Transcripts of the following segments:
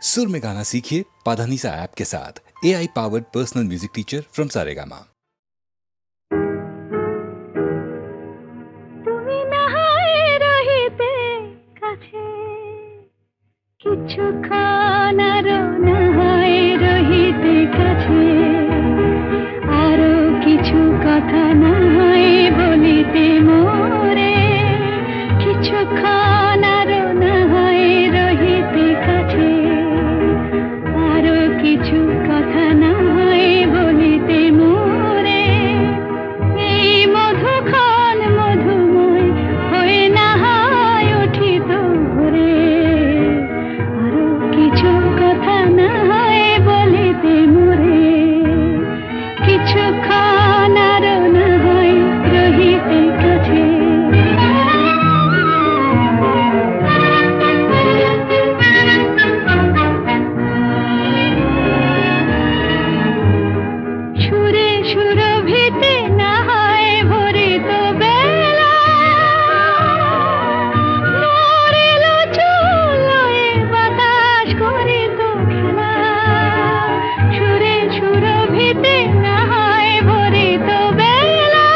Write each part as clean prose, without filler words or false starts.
सुर में गाना सीखिए पाधानीसा ऐप के साथ। AI powered personal music teacher from Saregama. কিছুক্ষণ আরো নাহায় রহিতে কাছে, আরো কিছু কথা নাহায় বলিতে মোরে। কিছুক্ষণ আরো নাহায় রহিতে কাছে, আরো কিছু কথা নাহায় বলিতে মোরে। এই মধুক্ষণ মধুময় হয়ে নাহায় উঠিত ভোরে, কিছু কথা না হয় বলিতে মোরে। কিছুক্ষণ আরো না হয় রহিতে কাছে, সুরে সুরভিতে না হয় ভরিত বেলা, মরিল চুলোয় বাতাস করিত খেলা। সুরে সুরভিতে না হয় ভরিত বেলা,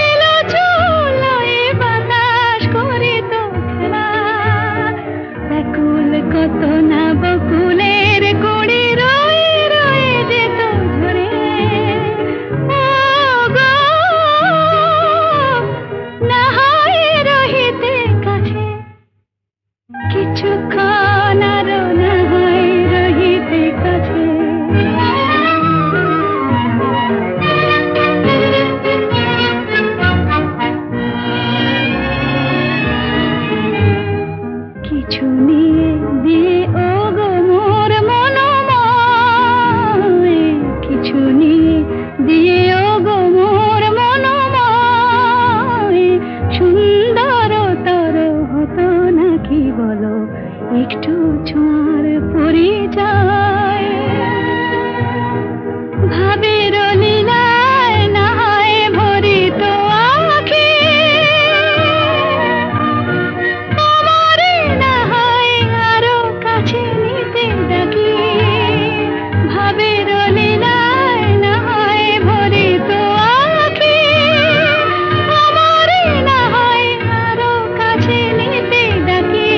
এলো চুলোয় বাতাস করিত খেলা। ব্যাকুল কত না বকুলের কুড়ি রয়ে রয়ে যেত ঝরে। ও গো, না হয় রহিতে কাছে, কিছুক্ষণ আরো না হয় রহিতে কাছে। কিছু নিয়ে দিয়ে ও গো মোর মনোময়, কিছু নিয়ে দিয়ে ও গো মোর মনোময়। সুন্দরতর হতো নাকি বলো একটু ছোঁয়ার পরিচয়। ভাবের লীলায় না হয় ভরিত আঁখি, আমারে না হয় আরো কাছে নিতে ডাকি। ভাবের লীলায় না হয় ভরিত আঁখি, আমারে না হয় আরো কাছে নিতে ডাকি।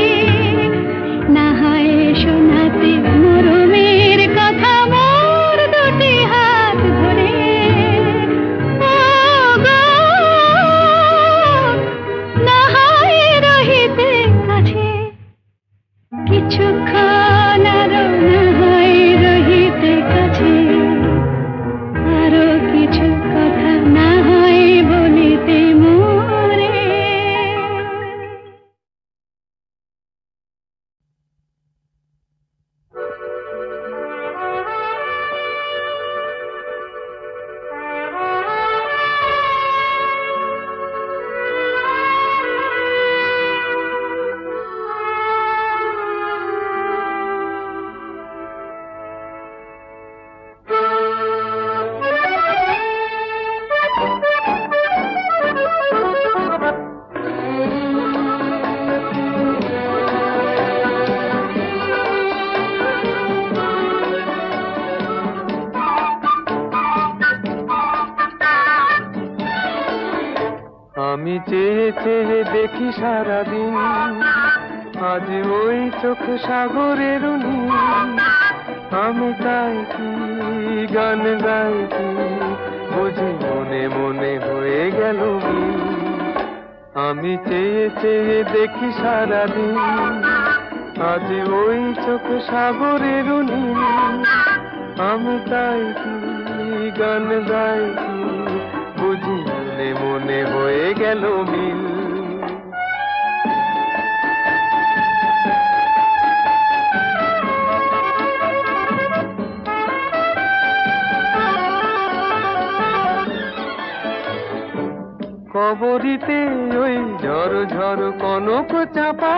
না হয় শোনাতে মরমের কথা মোর দুটি হাত ধরে। ও গো, না হয় রহিতে কাছে, কিছুক্ষণ আরো না হয় রহিতে কাছে। আরো কিছু কথা না হয় বলিতে মোরে। আমি চেয়ে চেয়ে দেখি সারাদিন, আজ ওই চোখ সাগরের নীল। আমি তাই কি গান গাই কি বুঝি মনে মনে হয়ে গেল মিল। আমি চেয়ে চেয়ে দেখি সারাদিন, আজ ওই চোখ সাগরের নীল। আমি তাই কি গান গাই কি বুঝি মনে মনে হয়ে গেল মিল। কবরিতে ওই ঝড় ঝড় কনক চাপা,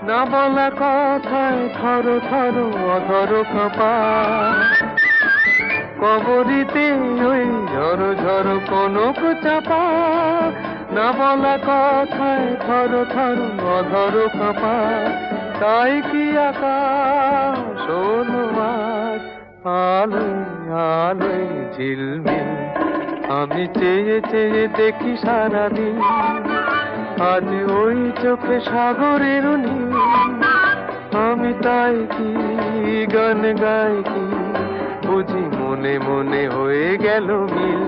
না বলা কথায় থর থর অধর কাঁপা। কবরিতে ওই ঝড় ঝড় কনক চাপা, না বলা কথায় থর থর অধর কাঁপা, তাই কি আকাশ হলো আজ আলোয় আলোয় ঝিলমিল। আমি চেয়ে চেয়ে দেখি সারাদিন, আজ ওই চোখে সাগরের নীল। আমি তাই কি গান গাই কি, বুঝি মনে মনে হয়ে গেল মিল।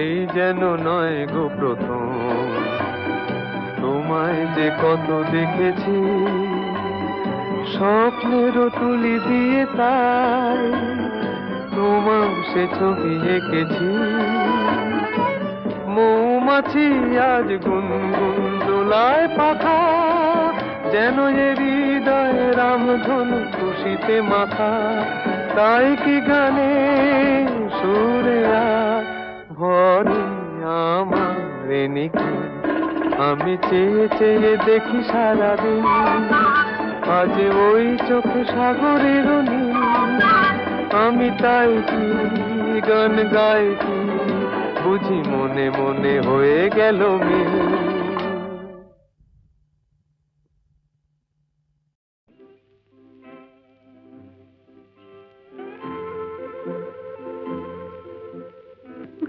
এই যেন নয় গো প্রথম, তোমায় যে কত দেখেছি স্বপ্নেরও তুলি দিয়ে, তাই তোমার সে ছবি এঁকেছি। মৌমাছি আজ গুনগুন দোলায় পাখা, যেন এ হৃদয়ে রামধনু খুশিতে মাথা। তাই কি গানে সুরে ভরে আমার নিকি, আমি চেয়ে চেয়ে দেখি সারাদিন, আজ ওই চোখে সাগরের নীল। আমি তাই কি গান গাই কি, বুঝি মনে মনে হয়ে গেল মিল।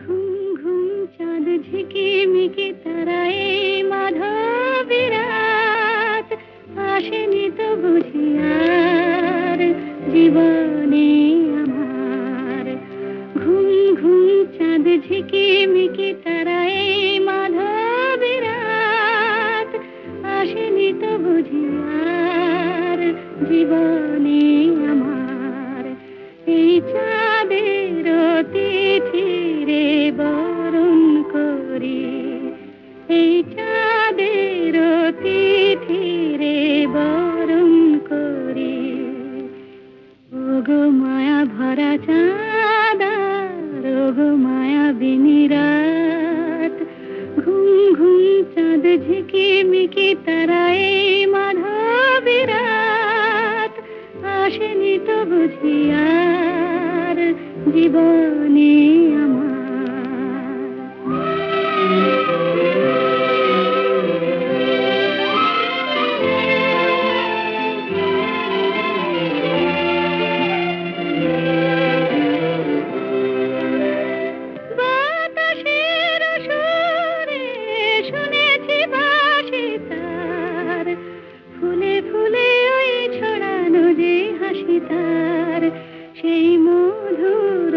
ঘুম ঘুম চাঁদ ঝিকিমিকি তারায় মাধবী রাত, আসেনি তো বুঝি আর জীবনে আমার। ঘুম ঘুম চাঁদ ঝিকিমিকি তারায় মাধবী রাত, আসেনি তো বুঝি আর জীবনে আমার। এই চাঁদের তিথিরে বরণ করি, এই চাঁদের তিথিরে বরণ করি। ওগো মায়া ভরা চাঁদা, ওগো মায়া বিনি রাত। ঘুম ঘুম চাঁদ ঝিকিমিকি তারায় মাধবী রাত, আসেনি তো বুঝি আর জীবনে আমার। বাতাসের সুরে শুনেছি ভাসে তার, ফুলে ফুলে ওই ছড়ানো যে হাসি তার। সেই মধুর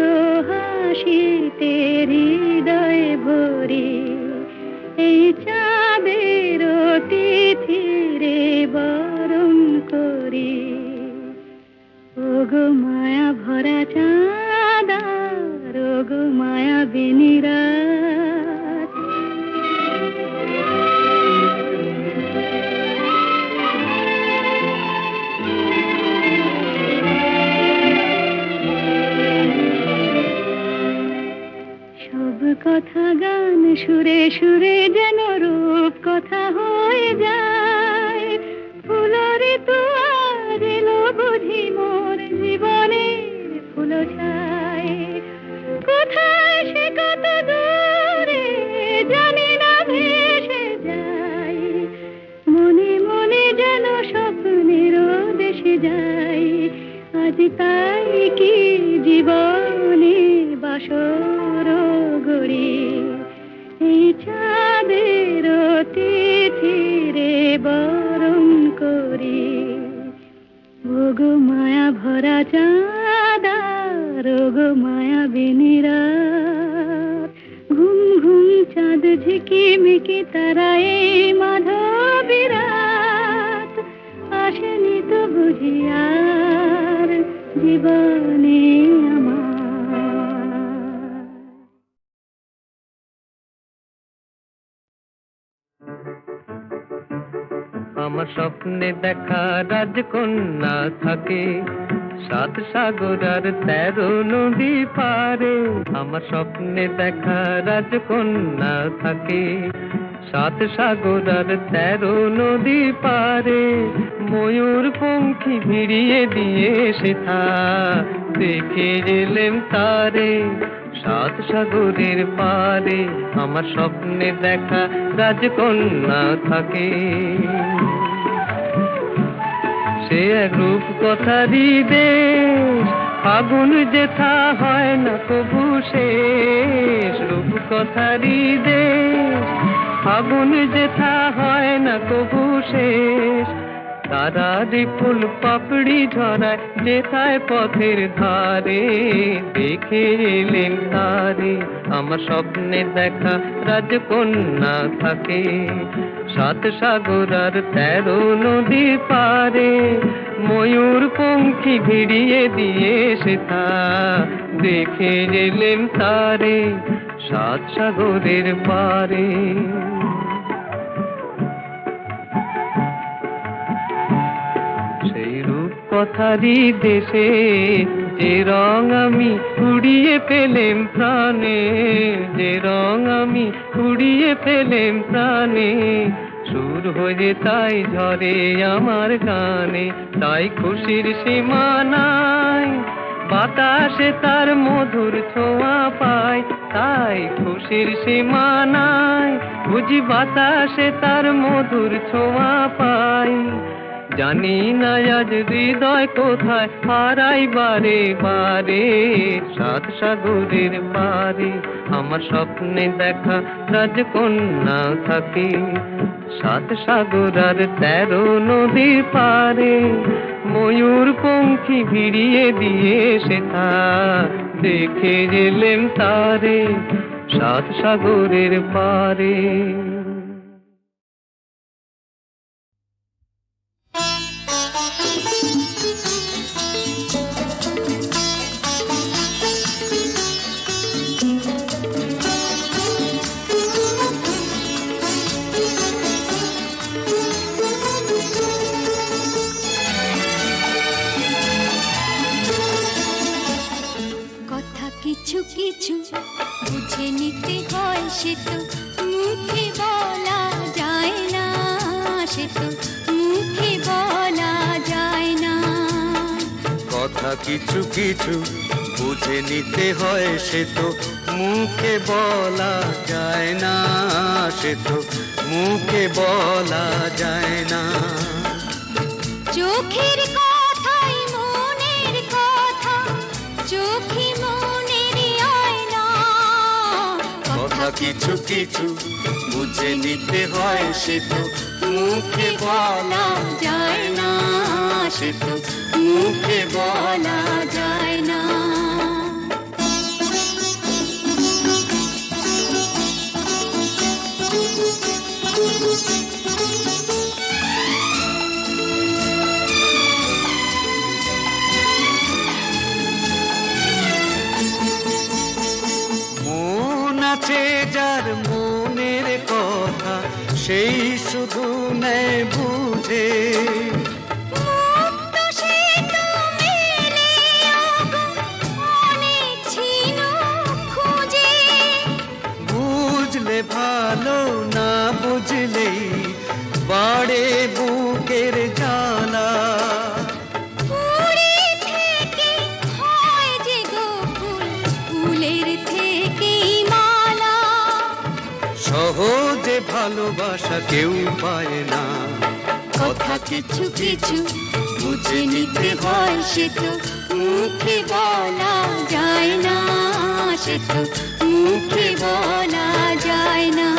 হাসিতে হৃদয় ভরে, এই চাঁদের তিথিরে বরণ করি। ওগো মায়া ভরা চাঁদা, ওগো মায়া বিনি রাত। সব কথা গান সুরে সুরে যেন রূপ কথা হয়ে যায়। ফুলরে তো আজ এলো বুঝি মোর জীবনের ফুল ছায়। কোথায় সে কত দূরে জানি না ভেসে যায়, মনে মনে যেন স্বপ্নের দেশে যাই। আজ তাই কি জীবনে বাসর গড়ি, এই চাঁদের তিথিরে বরণ করি। ওগো মায়া ভরা চাঁদা, ওগো মায়া বিনি রাত। ঘুম ঘুম চাঁদ ঝিকিমিকি তারায় মাধবী রাত, আসেনি তো বুঝি আর জীবনে আমার। আমার স্বপ্নে দেখা রাজকন্যা থাকে 7 সাগর আর 13 নদী পারে। আমার স্বপ্নে দেখা রাজকন্যা থাকে সাত সাগর আর 13 নদী পারে ময়ূর পঙ্খী ভিড়িয়ে দিয়ে সেথা দেখে এলেম তারে। সাত সাগরের পারে আমার স্বপ্নে দেখা রাজকন্যা থাকে। সে এক রূপ কথারই দেশ, ফাগুন যেথা হয় না কবু শেষ। রূপ কথারই দেশ, ফাগুন যেথা হয় না কবু শেষ। তারারি ফুল পাপড়ি ঝরায় যেথায় পথের ধারে দেখে এলেন তারে আমার স্বপ্নে দেখা রাজকন্যা থাকে। সাত সাগর আর 13 নদী পারে ময়ূর পঙ্খী ভিড়িয়ে দিয়ে সেথা দেখে এলেন তারে সাত সাগরের পারে। সেই রূপ কথারই দেশে যে রং আমি কুড়িয়ে পেলেম প্রাণে, যে রং আমি কুড়িয়ে পেলেম প্রাণে। সুর হয়ে তাই ঝরে আমার গানে, তাই খুশির সীমা নাই। বাতাসে তার মধুর ছোঁয়া পাই, তাই খুশির সীমা নাই। বুঝি বাতাসে তার মধুর ছোঁয়া পাই। জানি না আজ হৃদয় কোথায় হারাই বারে বারে। সাত সাগরের পারে আমার স্বপ্নে দেখা রাজকন্যা থাকে। সাত সাগর আর 13 নদীর পারে ময়ূর পঙ্খী ভিড়িয়ে দিয়ে সেথা দেখে এলেম তারে সাত সাগরের পারে। কিছু কিছু বুঝে নিতে হয়, সে তো মুখে বলা যায় না, সে তো মুখে বলা যায় না। কথা কিছু কিছু বুঝে নিতে হয়, সে তো মুখে বলা যায় না, সে তো মুখে বলা যায় না। চোখের কথাই মনের কথা, চোখে কথা কিছু কিছু বুঝে নিতে হয়, সে তো মুখে বলা যায় না, সে তো মুখে বলা যায় না। যার মনের কথা সেই শুধু নেয় বুঝে, বুঝলে ভালো না বুঝলেই বাড়ে বুকের জ্বালা। সহজে ভালোবাসা কেউ পায় না। কথা কিছু কিছু বুঝে নিতে হয়, সে তো মুখে বলা যায় না, সে তো মুখে বলা যায় না।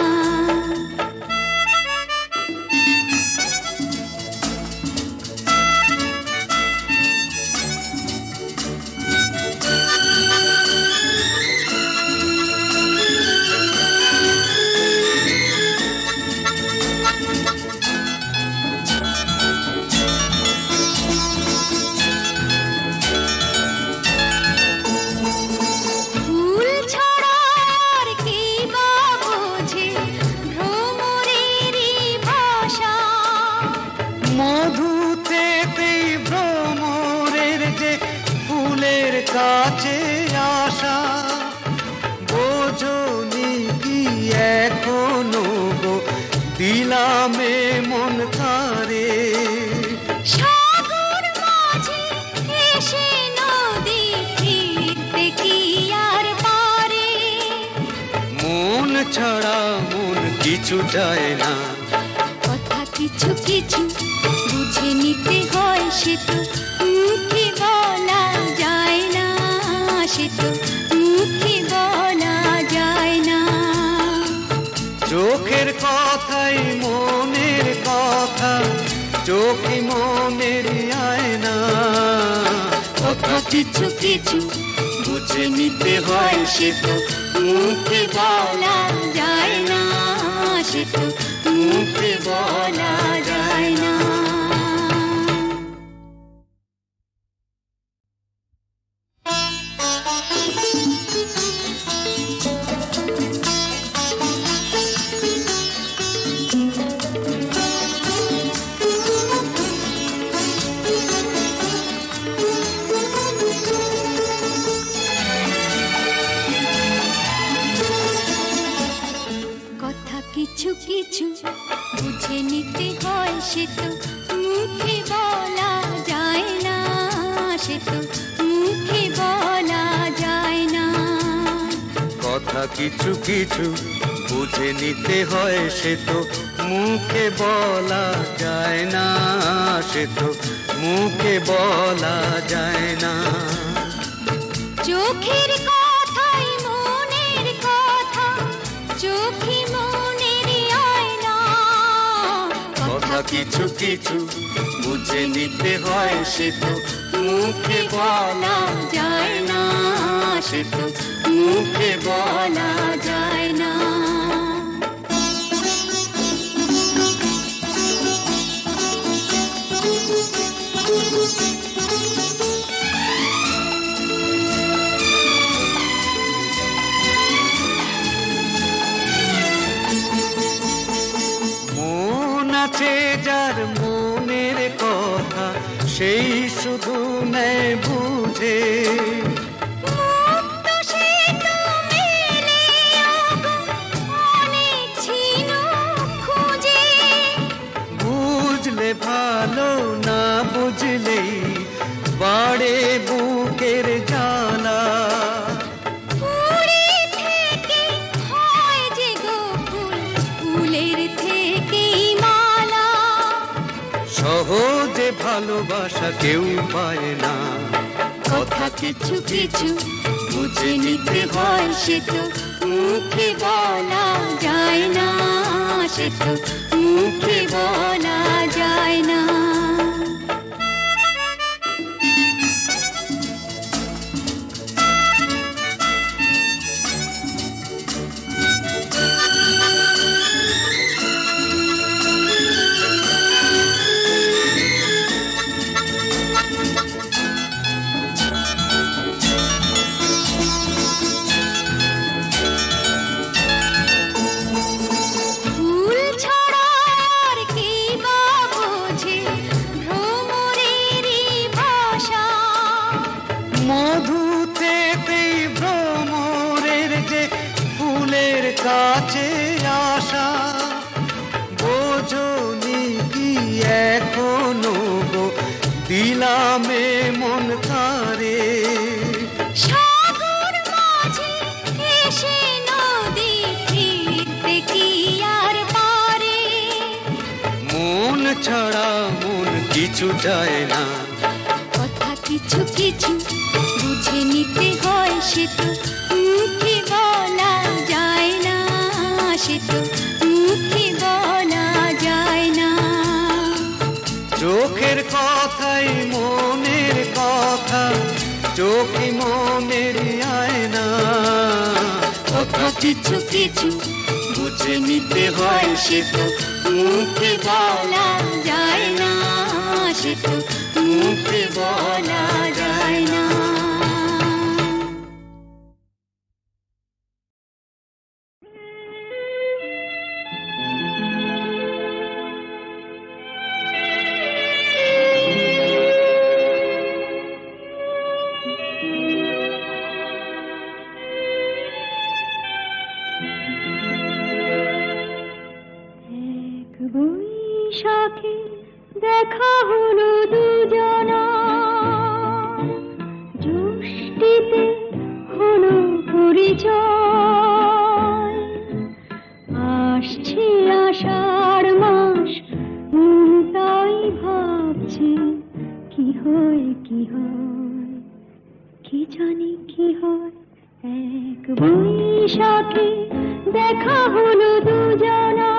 কাছে আসা বোঝনি কি এখনো গো দিলামে মন কারে। সাগর মাঝে এসে নদী ফিরতে কি আর পারে। মন ছাড়া মন কিছু চায় না। কথা কিছু কিছু বুঝে নিতে হয়, সে তো মুখে বলা যায় না, সে তো মুখে বলা যায় না। চোখের কথাই মনের কথা, চোখে মনের আয়না। কথা কিছু কিছু বুঝে নিতে হয়, সে তো মুখে বলা যায় না, সে তো মুখে বলা যায় না। কথা কিছু কিছু বুঝে নিতে হয়, সে তো মুখে বলা যায় না, সে তো মুখে বলা যায় না। কথা কিছু কিছু বুঝে নিতে হয়, সে তো মুখে বলা যায় না, সে তো মুখে বলা যায় না। চোখের কথাই মনের কথা, চোখে মনের আয়না। কথা কিছু কিছু বুঝে নিতে হয়, সে তো মুখে বলা যায় না, সে তো মুখে বলা যায় না। মন আছে যার মনের কথা, সেই শুধু নেয় বুঝে। মুক্ত সে তো মেলে ওগো অনেক ঝিনুক খুঁজে। বুঝলে ভালো, না বুঝলেই বাড়ে বুকের জ্বালা। ফুলের থেকে হয় যে গো ফুল, ফুলের থেকেই মালা। সহজে ভালোবাসা কেউ পায় না। কথা কিছু কিছু বুঝে নিতে হয়, সে তো মুখে বলা যায় না, সে তো মুখে বলা যায় না। ফুল ছাড়া আর কি বা বোঝে ভ্রমরেরই ভাষা। মধুতে ভ্রমরের যে ফুলের কাছে আসা। বোঝনি কি এখনো গো দিলামে মন কারে। সাগর মাঝে এসে নদী ফিরতে কি আর পারে। মন ছাড়া মন কিছু চায় না। কথা কিছু কিছু বুঝে নিতে হয়, সে তো মুখে বলা যায় না, সে তো মুখে বলা যায় না। চোখের কথাই মনের কথা, চোখে মনের আয়না। কথা কিছু কিছু বুঝে নিতে হয়, সে তো মুখে বলা যায় না, সে তো মুখে বলা যায় না। দেখা হলো দুজনা, জুষ্টিতে হলো পরিচয়। আসছে আষাঢ় মাস, তাই ভাবছি কি হয় কি হয়, কি জানি কি হয়। এক বৈশাখে দেখা হলো দুজনা।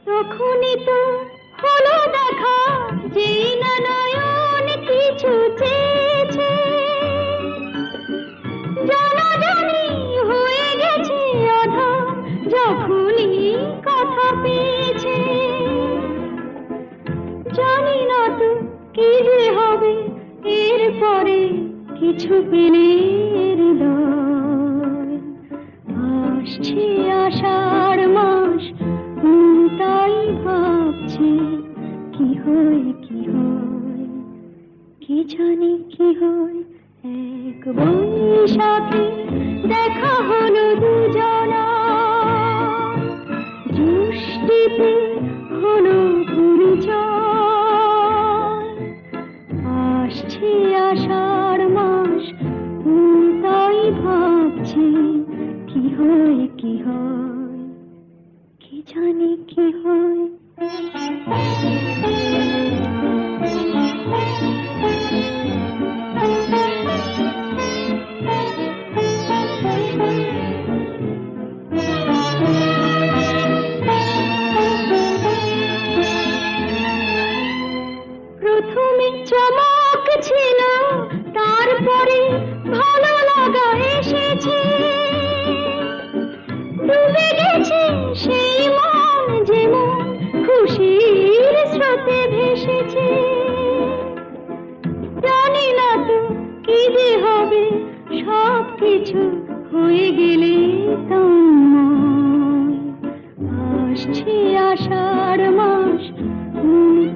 তখনই তো হলো দেখা, যেই না নয়ন কিছু চেয়েছে, জানাজানি হয়ে গেছে আধা, যখনই কথা পেয়েছে। জানি না তো কি যে হবে এরপরে, কিছু পেলে হৃদয়। আসছে আষাঢ় মাস, তাই ভাবছি কি হয় কি হয়, কি জানি কি হয়। এক বৈশাখে দেখা হলো দুজনা, জুষ্টিতে হলো পরিচয়। আসছে আষাঢ় মাস, তাই ভাবছি কি হয় কি হয়, কি জানি কি হয়। প্রথমে চমক ছিল, তারপরে ভালো লাগা এসেছে। ডুবে গেছে সেই মন, যেমন খুশির স্রোতে ভেসেছে। জানি না তো কি যে হবে, সব কিছু হয়ে গেলে তন্ময়। আসছে আষাঢ় মাস,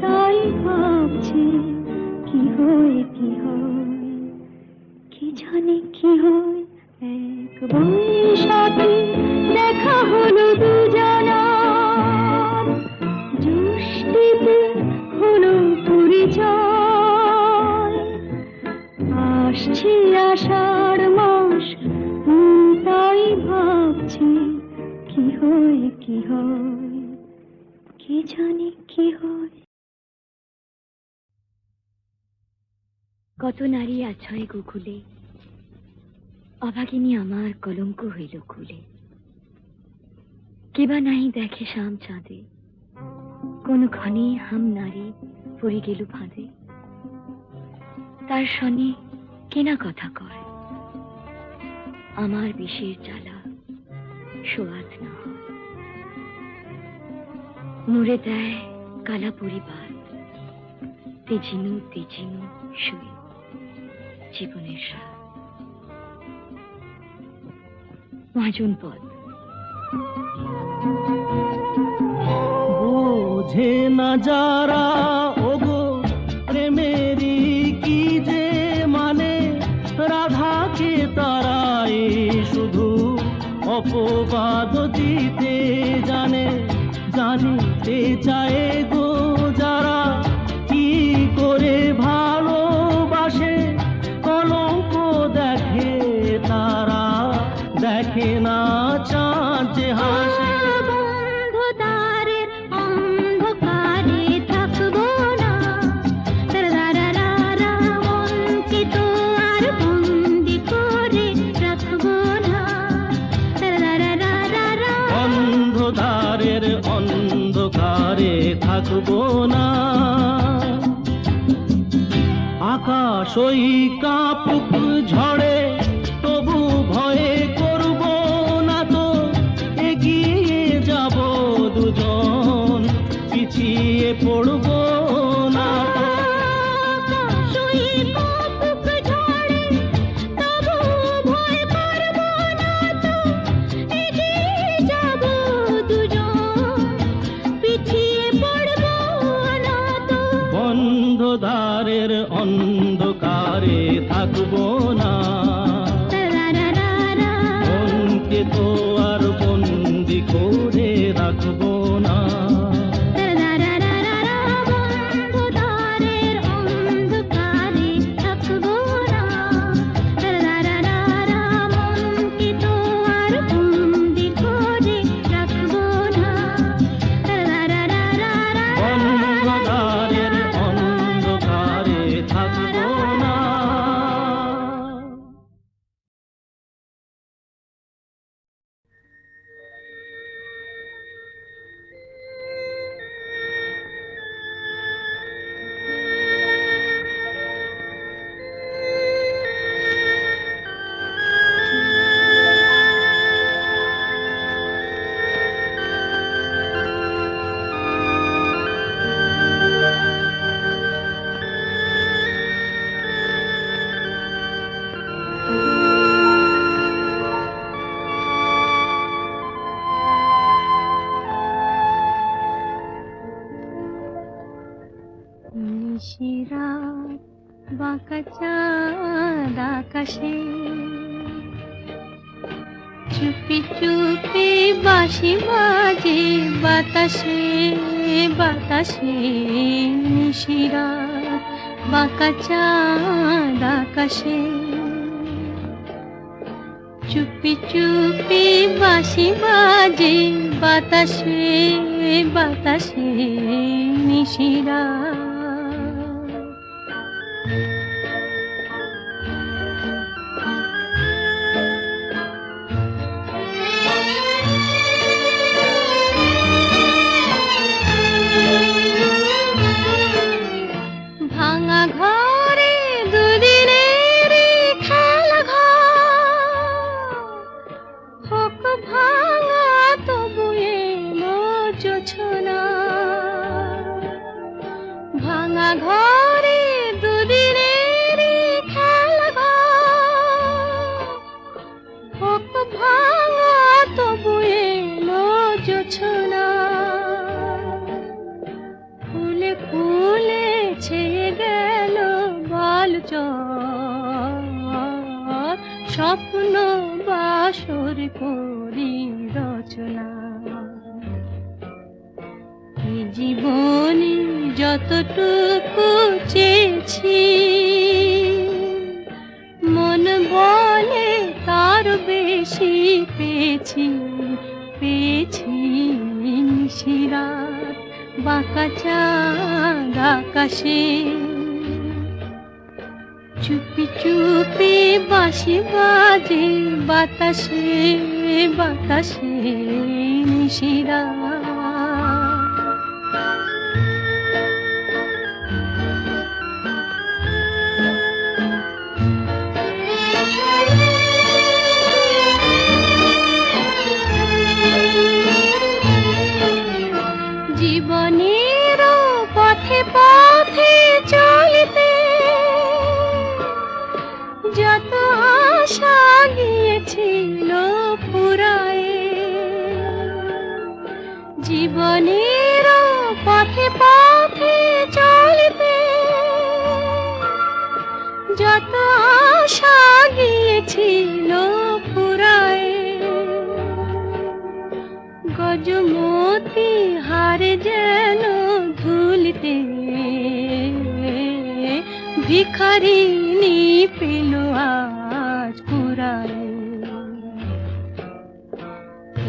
তাই ভাবছি কি হয় কি হয়, কি জানি কি হয়। এক বৈশাখে দেখা হলো দুজনা, জুষ্টিতে হলো পরিচয়। আসছে আষাঢ় মাস, তাই ভাবছি কি হয় কি হয়, কি জানি কি হয়। কত নারী আছয় গোকুলে, অভাগিনী আমার কলঙ্ক হইল কুলে। কেবা নাহি দেখে শাম চাঁদে, কোন ক্ষণে হাম নারী পড়ে গেল ফাঁদে। তার সনে কেনা কথা কয়, আমার বিষের জ্বালা সোয়াদ না হয়। মুড়ে দেয় কালা পরিবার, তেজিনু তেজিনু শুয়ে জীবনের সার। মহাজন পদ। বোঝে না যারা ওগো প্রেমেরই কি যে মানে, রাধাকে তারাই শুধু অপবাদ দিতে জানে। জানিতে চায় গো যারা কি করে ভালোবাসে, কলঙ্ক দেখে তারা, দেখে না চাঁদ যে হাসে। অন্ধকারের অন্ধকারে থাকবো না, আকাশ ওই কাঁপুক ঝড়ে তবু ভয়ে করব না তো। এগিয়ে যাব দুজন, পিছিয়ে পড়ব না তো। রাখবো না, মনকে তো আর বন্দি করে রাখবো না। বন্ধুদারের অন্ধকারে থাকবো না, মনকে তো আর বন্দি করে রাখবো না। অন্ধকারের অন্ধকারে থাকবো না। নিশিরাত বাঁকা চাঁদ আকাশে, চুপি চুপি বাঁশি বাজে বাতাসে বাতাসে। নিশিরাত বাঁকা চাঁদ আকাশে, চুপি চুপি বাঁশি বাজে বাতাসে বাতাসে। নিশিরাত ভাঙা ঘরে দুদিনের খেলা ঘর, হোক ভাঙা তবু এলো জোছনা। ভাঙা ঘরে দুদিনের খেলা ঘর, হোক ভাঙা তবু এলো জোছনা। ফুলে ফুলে ছেয়ে গেল বালুচর, স্বপ্ন বাসর করি রচনা। এই জীবনে যতটুকু চেয়েছি, মন বলে তার বেশি পেয়েছি পেয়েছি। নিশিরাত বাঁকা চাঁদ আকাশে, চুপি চুপি বাঁশি বাজে বাতাসে বাতাসে। নিশিরাত জীবনের পথে পথে চলিতে যত আশা গিয়েছিল ফুরায়ে। জীবনের পথে পথে চলিতে যত আশা গিয়েছিল ফুরায়ে। গজমতি হারে যেন ধুলিতে ভিখারিনী পেল আজ কুড়ায়ে।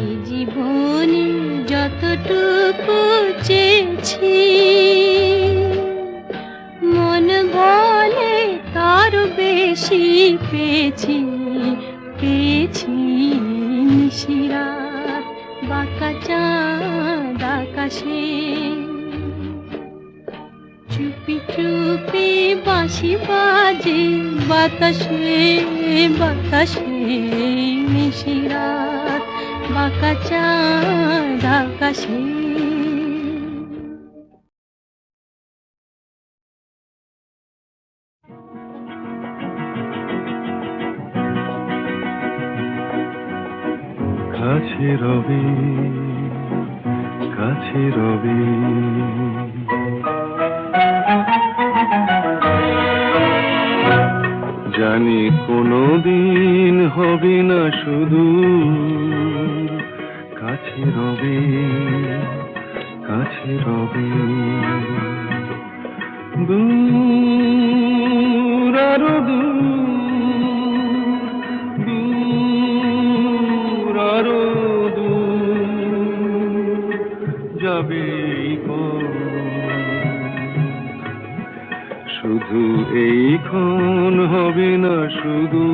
এই জীবনে যতটুকু চেয়েছি, মন বলে তার বেশি পেয়েছি পেয়েছি। নিশিরাত বাঁকা চাঁদ আকাশে, চুপি চুপি বাঁশি বাজে বাতাসে বাতাসে। নিশিরাত বাঁকা চাঁদ আকাশে। কাছে রবি কাছে রবি, জানি কোনো দিন হবে না শুধু কাছে রবে কাছে রবে দূর আরো দূর আরো দূর যাবে শুধু এইক্ষণ হবে না শুধু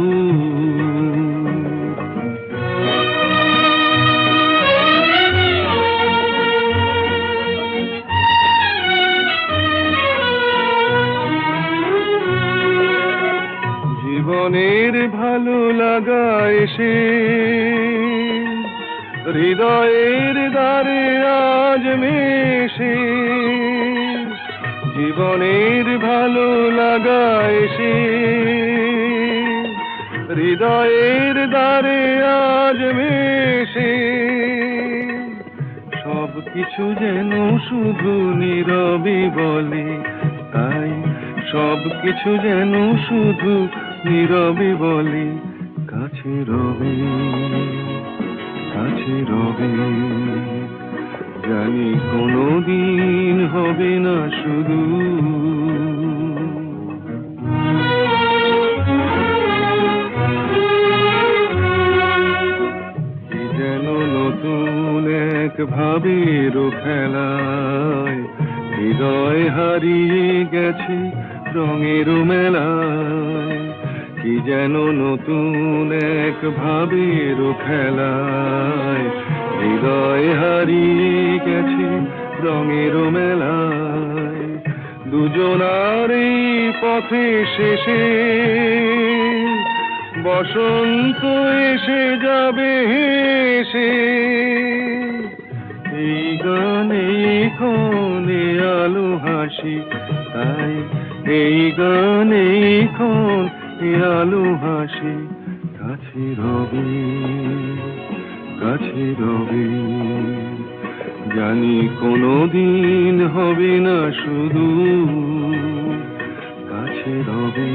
জীবনের ভালো লাগা এসে হৃদয়ের দ্বারে আজ মেশে জীবনের ভালো লাগা এসে হৃদয়ের দ্বারে আজ মেশে সব কিছু যেন শুধু নীরবে বলে তাই সব কিছু যেন শুধু নীরবে বলে কাছে রবে কাছে রবে জানি কোনো দিন হবে না শুধু কি যেন নতুন এক ভাবের খেলায় হৃদয় হারিয়ে গেছে রঙের মেলায় কি যেন নতুন এক ভাবের খেলায় হৃদয় হারিয়ে গেছে রঙের মেলায় দুজনার এই পথে শেষে বসন্ত এসে যাবে হেসে এই গানে ক্ষণে আলো হাসি তাই এই গানে ক্ষণে আলো হাসি কাছে রবে কাছে রবে জানি কোনো দিন হবে না শুধু কাছে রবে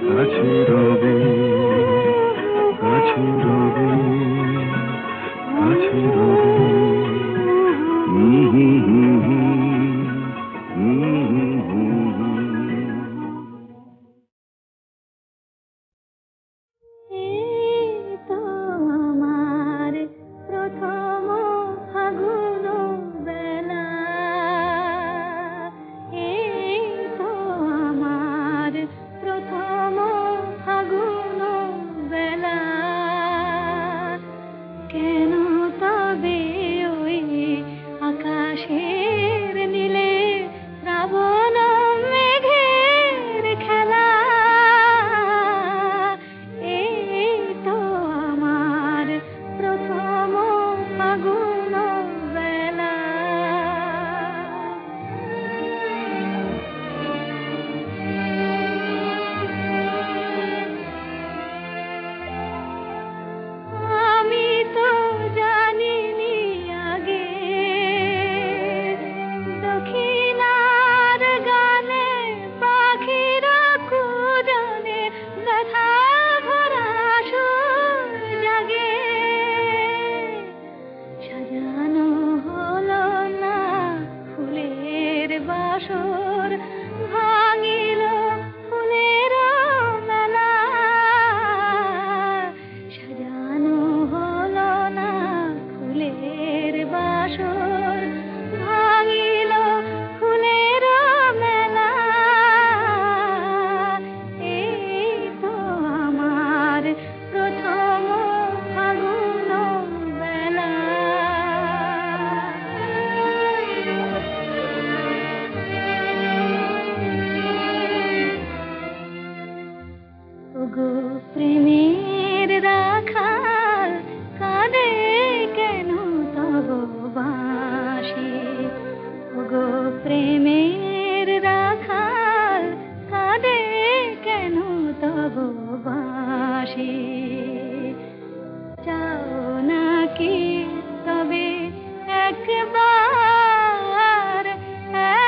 কাছে রবে কাছে রবে কাছে রবে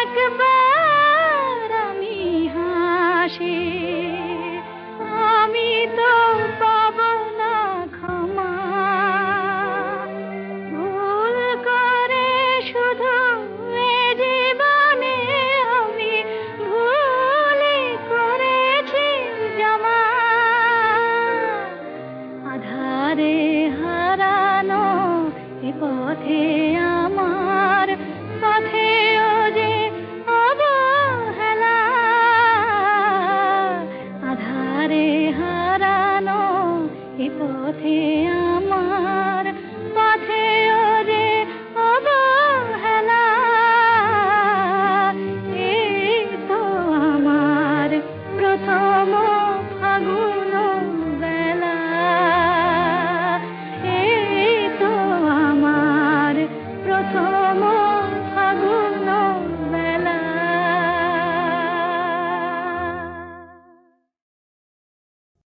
একবার আমি হাসি পথে